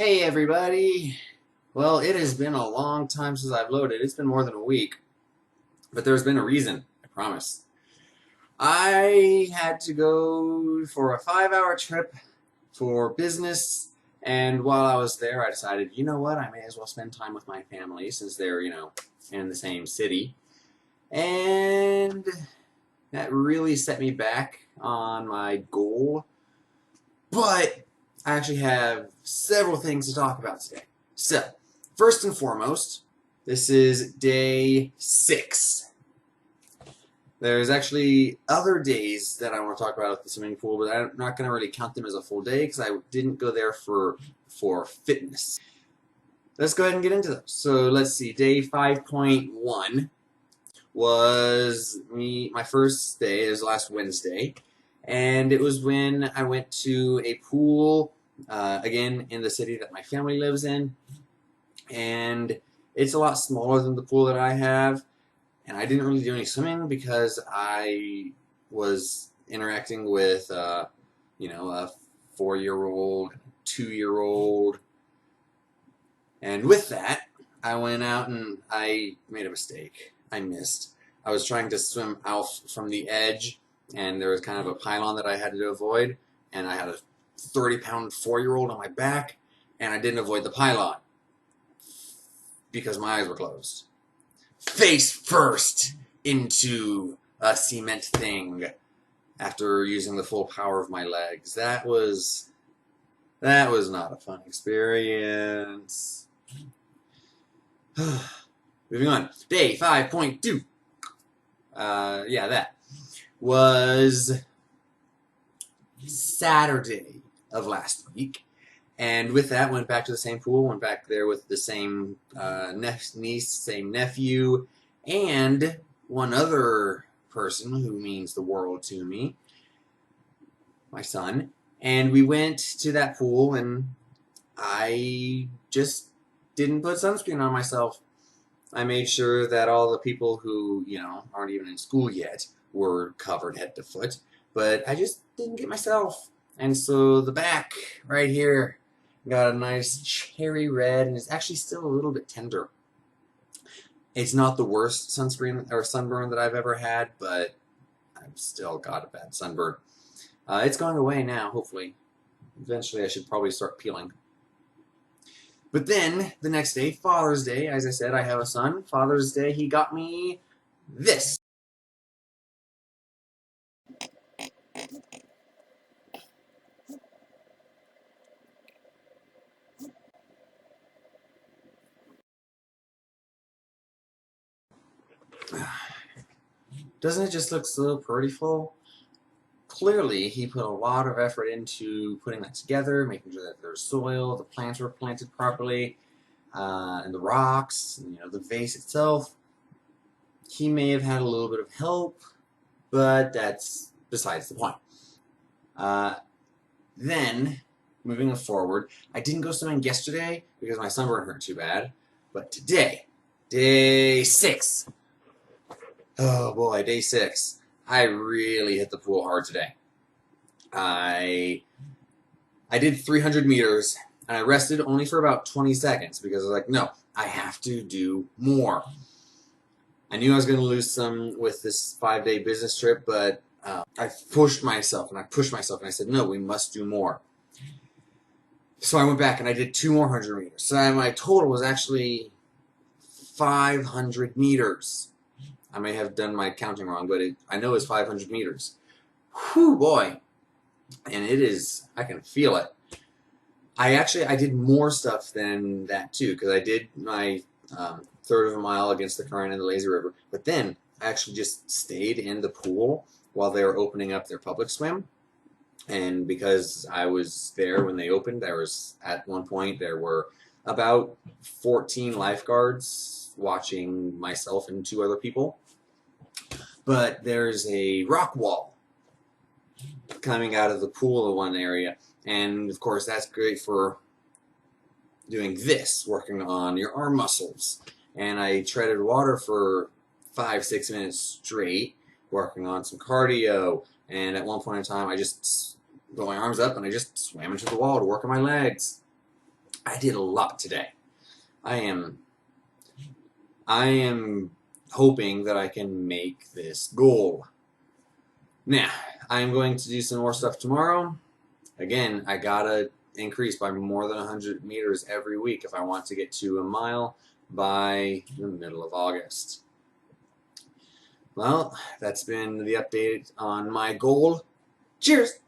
Hey everybody! Well, it has been a long time since I've loaded. It's been more than a week, but there's been a reason, I promise. I had to go for a 5-hour trip for business, and while I was there, I decided, you know what, I may as well spend time with my family since they're, in the same city. And that really set me back on my goal, but I actually have several things to talk about today. So, first and foremost, this is day 6. There's actually other days that I want to talk about at the swimming pool, but I'm not going to really count them as a full day because I didn't go there for fitness. Let's go ahead and get into those. So let's see, day 5.1 was my first day. It was last Wednesday, and it was when I went to a pool, again, in the city that my family lives in, and it's a lot smaller than the pool that I have, and I didn't really do any swimming because I was interacting with, a 4-year-old, 2-year-old, and with that, I went out and I made a mistake. I missed. I was trying to swim out from the edge, and there was kind of a pylon that I had to avoid, and I had a 30-pound 4-year-old on my back, and I didn't avoid the pylon because my eyes were closed. Face first into a cement thing after using the full power of my legs. That was not a fun experience. Moving on. Day 5.2. That was Saturday of last week. And with that, went back to the same pool, went back there with the same niece, same nephew, and one other person who means the world to me, my son. And we went to that pool, and I just didn't put sunscreen on myself. I made sure that all the people who, aren't even in school yet were covered head to foot, but I just didn't get myself. And so the back right here got a nice cherry red, and it's actually still a little bit tender. It's not the worst sunscreen or sunburn that I've ever had, but I've still got a bad sunburn. It's going away now, hopefully. Eventually I should probably start peeling. But then, the next day, Father's Day, as I said, I have a son. Father's Day, he got me this. Doesn't it just look so prettiful? Clearly, he put a lot of effort into putting that together, making sure that there's soil, the plants were planted properly, and the rocks, and, the vase itself. He may have had a little bit of help, but that's besides the point. Then, moving forward, I didn't go swimming yesterday because my sunburn hurt too bad, but today, day 6. Oh boy, day 6. I really hit the pool hard today. I did 300 meters, and I rested only for about 20 seconds because I was like, no, I have to do more. I knew I was going to lose some with this 5-day business trip, but I pushed myself, and I said, no, we must do more. So I went back, and I did 2 more 100 meters. So my total was actually 500 meters. I may have done my counting wrong, but I know it's 500 meters. Whew, boy. And it is, I can feel it. I did more stuff than that, too, because I did my third of a mile against the current in the lazy river. But then I actually just stayed in the pool while they were opening up their public swim. And because I was there when they opened, at one point there were about 14 lifeguards watching myself and 2 other people. But there's a rock wall coming out of the pool in one area, and of course that's great for doing this, working on your arm muscles. And I treaded water for 5-6 minutes straight, working on some cardio, and at one point in time I just put my arms up and I just swam into the wall to work on my legs. I did a lot today. I am hoping that I can make this goal. Now, I'm going to do some more stuff tomorrow. Again, I gotta increase by more than 100 meters every week if I want to get to a mile by the middle of August. Well, that's been the update on my goal. Cheers!